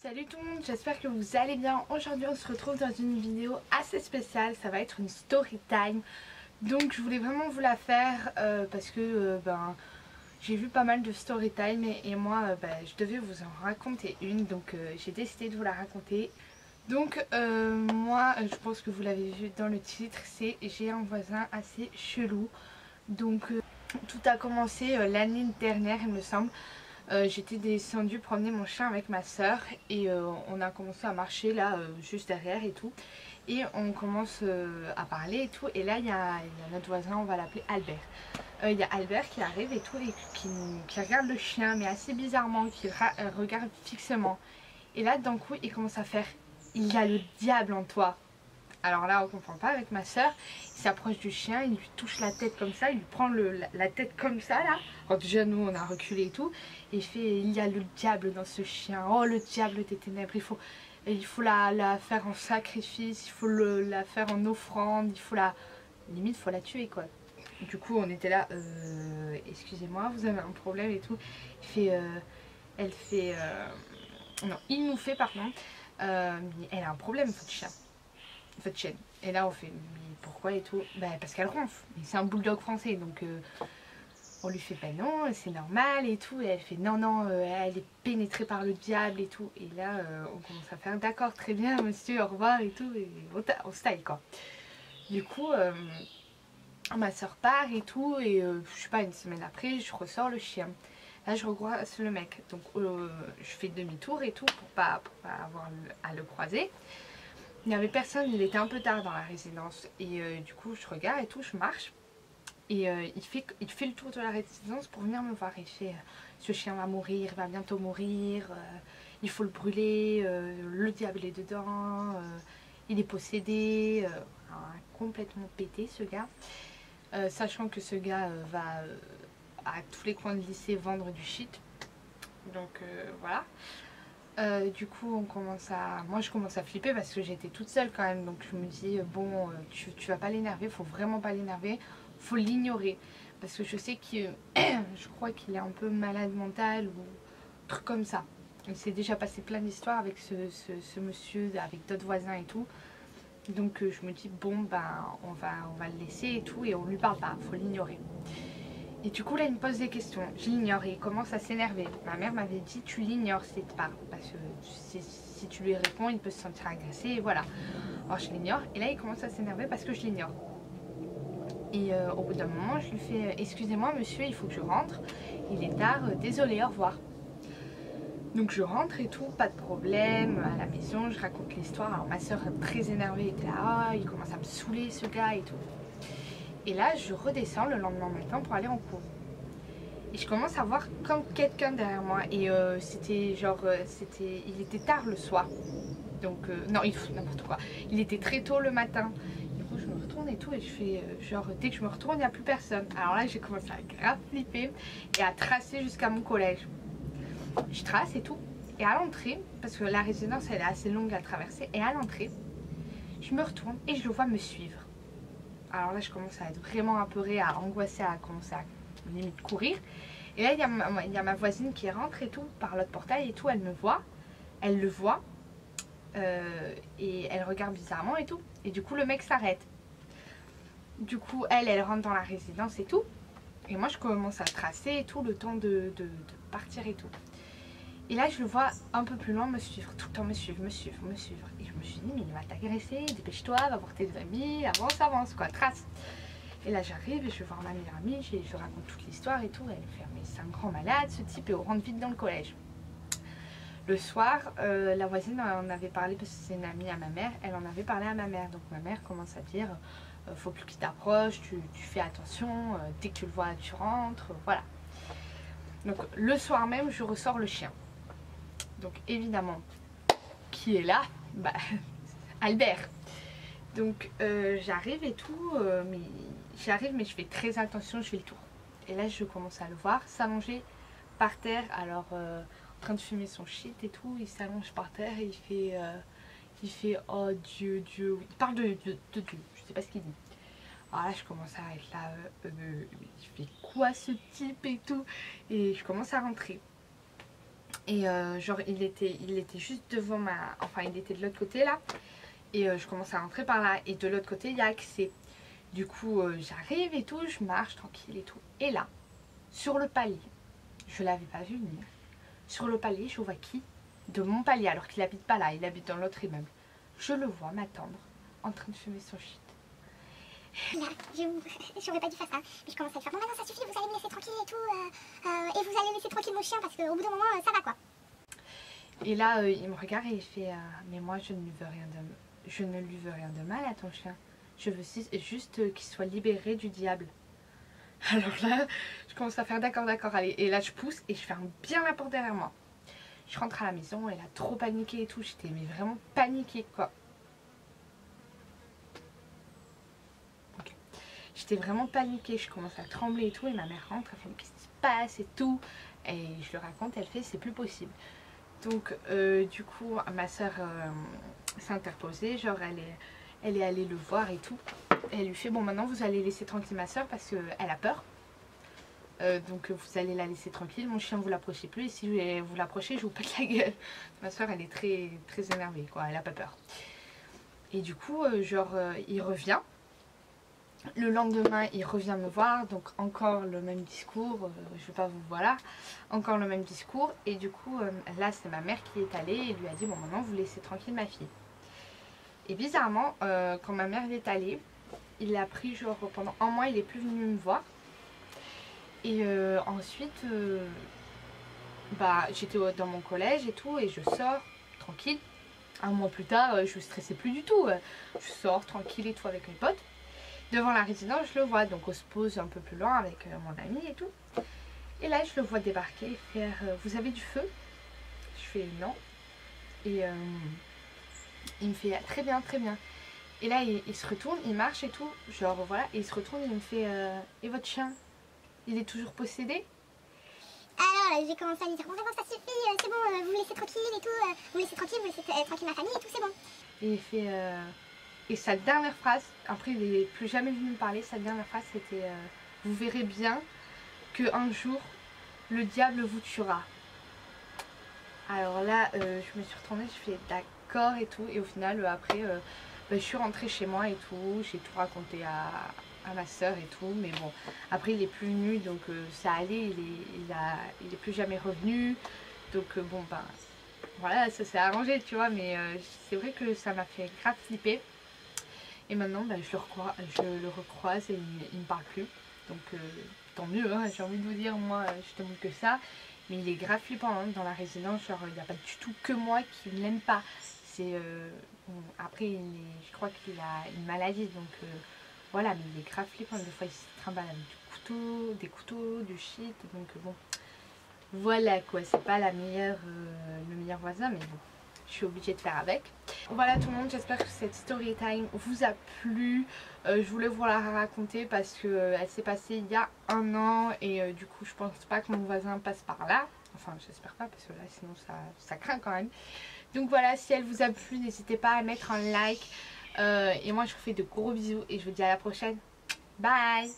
Salut tout le monde, j'espère que vous allez bien. Aujourd'hui on se retrouve dans une vidéo assez spéciale, ça va être une story time. Donc je voulais vraiment vous la faire parce que j'ai vu pas mal de story time et moi je devais vous en raconter une. Donc j'ai décidé de vous la raconter. Donc moi je pense que vous l'avez vu dans le titre, c'est j'ai un voisin assez chelou. Donc tout a commencé l'année dernière il me semble. J'étais descendue promener mon chien avec ma soeur et on a commencé à marcher là juste derrière et tout, et on commence à parler et tout, et là il y a notre voisin, on va l'appeler Albert. Il y a Albert qui arrive et tout et qui regarde le chien, mais assez bizarrement, qui regarde fixement, et là d'un coup il commence à faire il y a le diable en toi. Alors là on comprend pas avec ma soeur, il s'approche du chien, il lui touche la tête comme ça, il lui prend la tête comme ça là. Alors déjà nous on a reculé et tout, et il fait il y a le diable dans ce chien, oh le diable des ténèbres, il faut la faire en sacrifice, il faut la faire en offrande, il faut limite faut la tuer quoi. Du coup on était là, excusez-moi vous avez un problème et tout. Il fait, elle fait, non il nous fait pardon, elle a un problème votre chien. Votre chienne. Et là on fait mais pourquoi et tout, parce qu'elle ronfle, mais c'est un bulldog français donc on lui fait non c'est normal et tout, et elle fait non elle est pénétrée par le diable et tout, et là on commence à faire d'accord très bien monsieur au revoir et tout, et on se taille quoi. Du coup ma soeur part et tout, et je sais pas, une semaine après je ressors le chien, là je revois le mec, donc je fais demi-tour et tout pour pas avoir à le croiser. Il n'y avait personne, il était un peu tard dans la résidence, et du coup je regarde et tout, je marche, et il fait le tour de la résidence pour venir me voir. Il fait ce chien va mourir, il va bientôt mourir, il faut le brûler, le diable est dedans, il est possédé, complètement pété ce gars, sachant que ce gars va à tous les coins de lycée vendre du shit, donc voilà. Du coup moi je commence à flipper parce que j'étais toute seule quand même, donc je me dis bon tu vas pas l'énerver, faut vraiment pas l'énerver, faut l'ignorer, parce que je sais que je crois qu'il est un peu malade mental ou truc comme ça. Il s'est déjà passé plein d'histoires avec ce monsieur, avec d'autres voisins et tout, donc je me dis bon on va le laisser et tout, et on lui parle pas, faut l'ignorer. Et du coup là il me pose des questions, je l'ignore et il commence à s'énerver. Ma mère m'avait dit tu l'ignores si tu parles, parce que si tu lui réponds il peut se sentir agressé, et voilà. Alors je l'ignore, et là il commence à s'énerver parce que je l'ignore. Et au bout d'un moment je lui fais excusez-moi monsieur, il faut que je rentre, il est tard, désolé, au revoir. Donc je rentre et tout, pas de problème, à la maison je raconte l'histoire. Alors ma soeur très énervée était là, il commence à me saouler ce gars et tout. Et là je redescends le lendemain matin pour aller en cours, et je commence à voir comme quelqu'un derrière moi, et c'était genre il était tard le soir, donc non il faut n'importe quoi, il était très tôt le matin. Du coup je me retourne et tout, et je fais genre dès que je me retourne il n'y a plus personne. Alors là j'ai commencé à grave flipper et à tracer jusqu'à mon collège. Je trace et tout, et à l'entrée, parce que la résidence elle est assez longue à traverser, et à l'entrée je me retourne et je le vois me suivre. Alors là je commence à être vraiment apeurée, à angoisser, à commencer à limite courir. Et là il y a ma voisine qui rentre et tout par l'autre portail et tout, elle me voit, elle le voit, et elle regarde bizarrement et tout, et du coup le mec s'arrête. Du coup elle rentre dans la résidence et tout, et moi je commence à tracer et tout, le temps de partir et tout. Et là je le vois un peu plus loin me suivre, tout le temps me suivre. Et je me suis dit mais il va t'agresser, dépêche-toi, va voir tes amis, avance quoi, trace. Et là j'arrive et je vais voir ma meilleure amie, je raconte toute l'histoire et tout, elle me fait mais c'est un grand malade ce type, et on rentre vite dans le collège. Le soir, la voisine en avait parlé, parce que c'est une amie à ma mère, elle en avait parlé à ma mère, donc ma mère commence à dire faut plus qu'il t'approche, tu fais attention, dès que tu le vois tu rentres, voilà. Donc le soir même je ressors le chien. Donc évidemment, qui est là? Albert. Donc j'arrive et tout, mais je fais très attention, je fais le tour. Et là je commence à le voir s'allonger par terre, alors en train de fumer son shit et tout, il s'allonge par terre et il fait oh Dieu, Dieu, il parle de Dieu, je sais pas ce qu'il dit. Alors là je commence à être là, il fait quoi ce type et tout, et je commence à rentrer. Et genre il était juste devant ma... Enfin il était de l'autre côté là. Et je commence à rentrer par là. Et de l'autre côté il y a accès. Du coup j'arrive et tout, je marche tranquille et tout. Et là, sur le palier, je l'avais pas vu venir. Sur le palier, je vois qui? De mon palier, alors qu'il habite pas là, il habite dans l'autre immeuble. Je le vois m'attendre, en train de fumer son shit. Là, j'aurais pas dû faire ça. Mais je commence à lui faire, bon maintenant ça suffit, vous allez me laisser tranquille et tout. Et vous allez laisser tranquille mon chien parce qu'au bout d'un moment, ça va quoi. Et là, il me regarde et il fait, mais moi je ne lui veux rien de mal à ton chien. Je veux juste qu'il soit libéré du diable. Alors là, je commence à faire d'accord, allez. Et là, je pousse et je ferme bien la porte derrière moi. Je rentre à la maison, elle a trop paniqué et tout. J'étais mais vraiment paniquée quoi. Okay. J'étais vraiment paniquée, je commence à trembler et tout. Et ma mère rentre, elle fait qu'est-ce qui se passe et tout. Et je lui raconte, elle fait c'est plus possible. Donc du coup, ma soeur s'est interposée, genre elle est allée le voir et tout. Elle lui fait bon maintenant vous allez laisser tranquille ma soeur parce qu'elle a peur. Donc vous allez la laisser tranquille, mon chien vous l'approchez plus et si vous l'approchez je vous pète la gueule. Ma soeur elle est très énervée quoi, elle a pas peur. Et du coup il revient. Le lendemain il revient me voir, donc encore le même discours, je vais pas vous voilà, encore le même discours. Et du coup là c'est ma mère qui est allée et lui a dit bon maintenant vous laissez tranquille ma fille. Et bizarrement quand ma mère est allée, il a pris genre pendant un mois il est plus venu me voir. Et ensuite bah, j'étais dans mon collège et tout et je sors tranquille. Un mois plus tard je stressais plus du tout. Je sors tranquille et tout avec mes potes. Devant la résidence je le vois, donc on se pose un peu plus loin avec mon ami et tout. Et là je le vois débarquer et faire vous avez du feu? Je fais non. Et il me fait très bien très bien. Et là il se retourne, il marche et tout, genre voilà, et il se retourne et il me fait et votre chien? Il est toujours possédé? Alors là, j'ai commencé à lui dire, bon vraiment ça suffit, c'est bon, vous me laissez tranquille et tout, vous me laissez tranquille, vous laissez tranquille ma famille et tout, c'est bon. Et il fait et sa dernière phrase, après il n'est plus jamais venu me parler, sa dernière phrase c'était vous verrez bien qu'un jour le diable vous tuera. Alors là je me suis retournée, je fais d'accord et tout, et au final après je suis rentrée chez moi et tout, j'ai tout raconté à ma soeur et tout, mais bon après il est plus venu donc ça allait, il est plus jamais revenu, donc bon ben voilà ça s'est arrangé tu vois, mais c'est vrai que ça m'a fait grave flipper. Et maintenant ben, je le recroise et il me parle plus, donc tant mieux hein, j'ai envie de vous dire, moi je demande que ça. Mais il est grave flippant hein, dans la résidence, genre il n'y a pas du tout que moi qui ne l'aime pas. C'est bon, après je crois qu'il a une maladie donc voilà, mais il est grave flippant. Des fois il se trimballe avec des couteaux, du shit, donc bon voilà quoi, c'est pas le meilleur voisin, mais bon je suis obligée de faire avec. Voilà tout le monde, j'espère que cette story time vous a plu. Je voulais vous la raconter parce que elle s'est passée il y a un an et du coup je pense pas que mon voisin passe par là. Enfin j'espère pas parce que là sinon ça craint quand même. Donc voilà, si elle vous a plu n'hésitez pas à mettre un like et moi je vous fais de gros bisous et je vous dis à la prochaine. Bye.